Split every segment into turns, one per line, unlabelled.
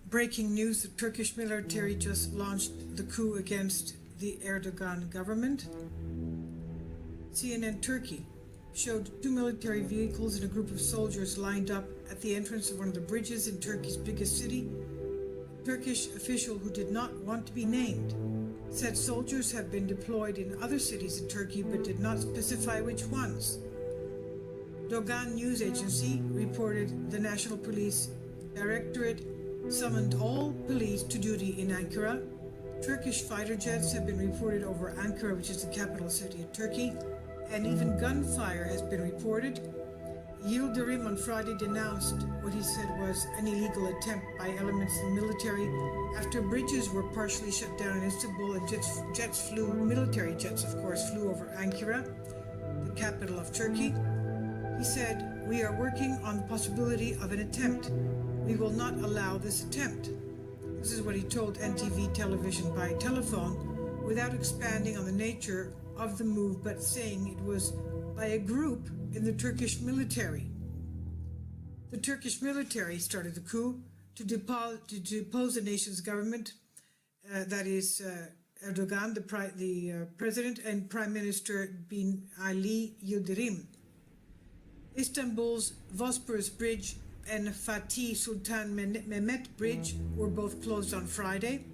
Breaking news, the Turkish military just launched the coup against the Erdogan government. CNN Turkey showed two military vehicles and a group of soldiers lined up at the entrance of one of the bridges in Turkey's biggest city. A Turkish official who did not want to be named said soldiers have been deployed in other cities in Turkey but did not specify which ones. Dogan news agency reported the National Police Directorate summoned all police to duty in Ankara. Turkish fighter jets have been reported over Ankara, which is the capital city of Turkey, and even gunfire has been reported. Yildirim on Friday denounced what he said was an illegal attempt by elements in the military after bridges were partially shut down in Istanbul and military jets of course, flew over Ankara, the capital of Turkey. He said, "We are working on the possibility of an attempt. We will not allow this attempt." This is what he told NTV television by telephone, without expanding on the nature of the move, but saying it was by a group in the Turkish military. The Turkish military started the coup to depose the nation's government, that is Erdogan, the president, and Prime Minister Bin Ali Yildirim. Istanbul's Bosporus Bridge and Fatih Sultan Mehmet Bridge were both closed on Friday,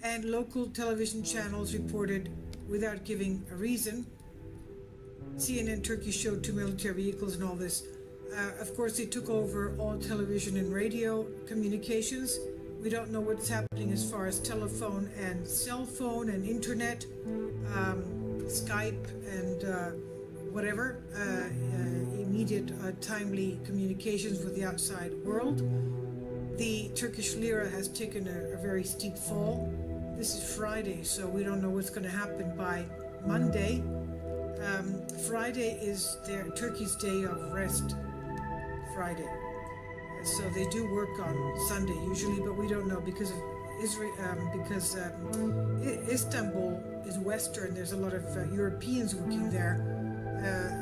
and local television channels reported without giving a reason. CNN Turkey showed two military vehicles and all this. Of course, they took over all television and radio communications. We don't know what's happening as far as telephone and cell phone and internet, Skype and whatever, immediate timely communications with the outside world. The Turkish lira has taken a very steep fall. This is Friday, so we don't know what's going to happen by Monday. Friday is Turkey's day of rest, Friday. So they do work on Sunday usually, but we don't know because of Istanbul is Western. There's a lot of Europeans working there.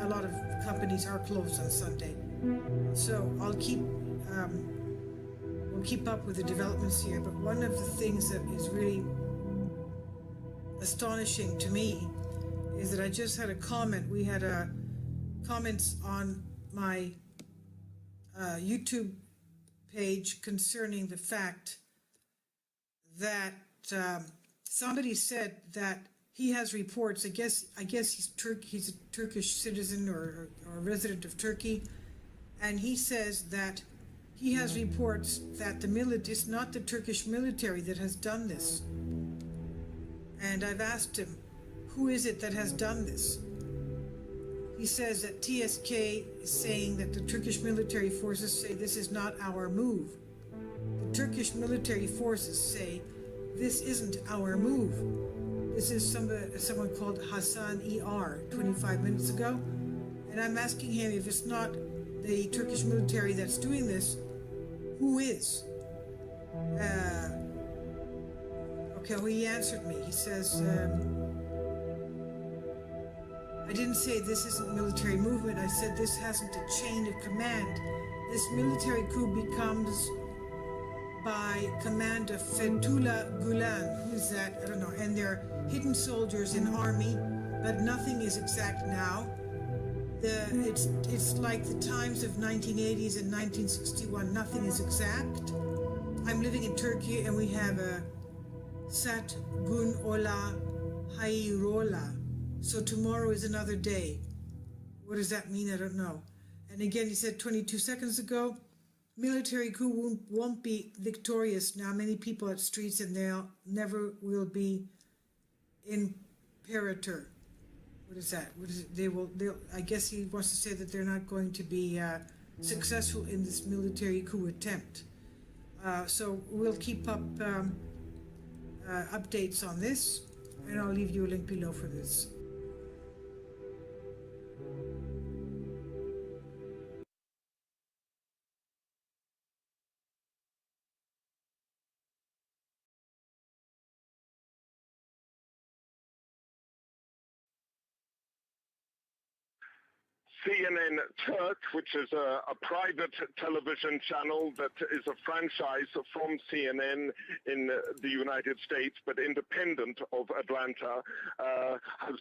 A lot of companies are closed on Sunday. So we'll keep up with the developments here. But one of the things that is really astonishing to me is that I just had a comment. We had comments on my YouTube page concerning the fact that somebody said that he has reports. I guess he's a Turkish citizen or a resident of Turkey, and he says that he has reports that it's not the Turkish military that has done this. And I've asked him, who is it that has done this? He says that TSK is saying that the Turkish military forces say this is not our move. The Turkish military forces say this isn't our move. This is someone called Hassan ER 25 minutes ago. And I'm asking him, if it's not the Turkish military that's doing this, who is? Okay, well, he answered me. He says, I didn't say this isn't military movement. I said this hasn't a chain of command. This military coup becomes by command of Fethullah Gulen. Who is that? I don't know. And they're hidden soldiers in army, but nothing is exact now. It's like the times of 1980s and 1961. Nothing is exact. I'm living in Turkey, and we have a Sat Gun Ola Hayrola. So tomorrow is another day. What does that mean? I don't know. And again, he said 22 seconds ago, military coup won't be victorious. Now many people at streets, and they'll never will be imperator. What is that? What is it? They'll. I guess he wants to say that they're not going to be successful in this military coup attempt. So we'll keep up updates on this, and I'll leave you a link below for this.
CNN Turk, which is a private television channel that is a franchise from CNN in the United States, but independent of Atlanta, has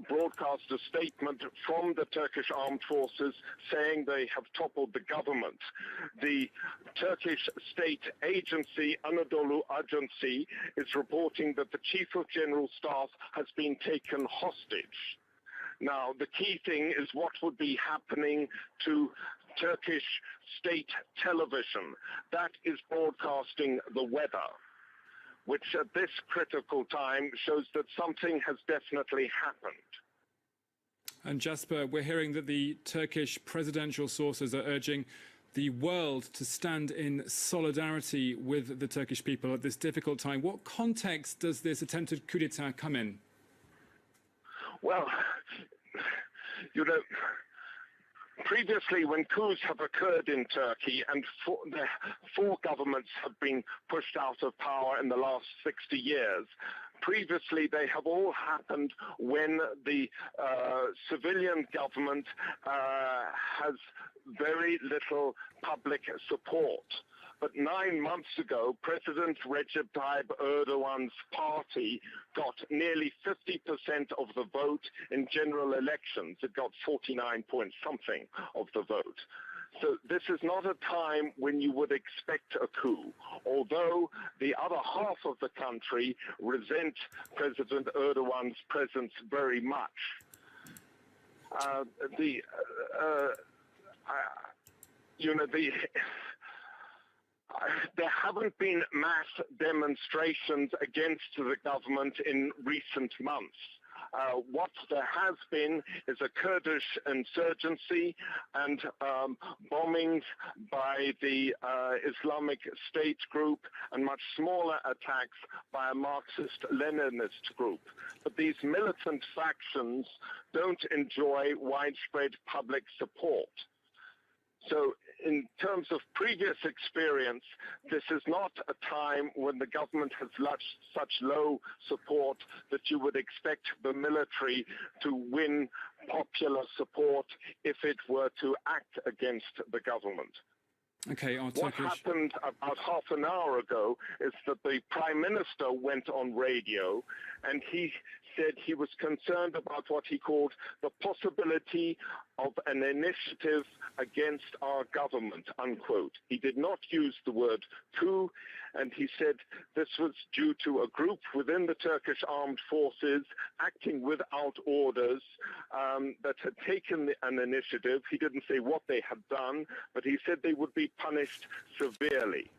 broadcast a statement from the Turkish armed forces saying they have toppled the government. The Turkish state agency, Anadolu Agency, is reporting that the Chief of General Staff has been taken hostage. Now, the key thing is what would be happening to Turkish state television. That is broadcasting the weather, which at this critical time shows that something has definitely happened.
And Jasper, we're hearing that the Turkish presidential sources are urging the world to stand in solidarity with the Turkish people at this difficult time. What context does this attempted coup d'etat come in?
Well, you know, previously when coups have occurred in Turkey and four governments have been pushed out of power in the last 60 years, previously they have all happened when the civilian government has very little public support. But 9 months ago, President Recep Tayyip Erdogan's party got nearly 50% of the vote in general elections. It got 49 point something of the vote. So this is not a time when you would expect a coup, although the other half of the country resent President Erdogan's presence very much. There haven't been mass demonstrations against the government in recent months. What there has been is a Kurdish insurgency and bombings by the Islamic State group and much smaller attacks by a Marxist-Leninist group. But these militant factions don't enjoy widespread public support. So in terms of previous experience, this is not a time when the government has such low support that you would expect the military to win popular support if it were to act against the government.
Okay,
what happened about half an hour ago is that the Prime Minister went on radio and he said he was concerned about what he called the possibility of an initiative against our government, unquote. He did not use the word coup, and he said this was due to a group within the Turkish armed forces acting without orders that had taken an initiative. He didn't say what they had done, but he said they would be punished severely.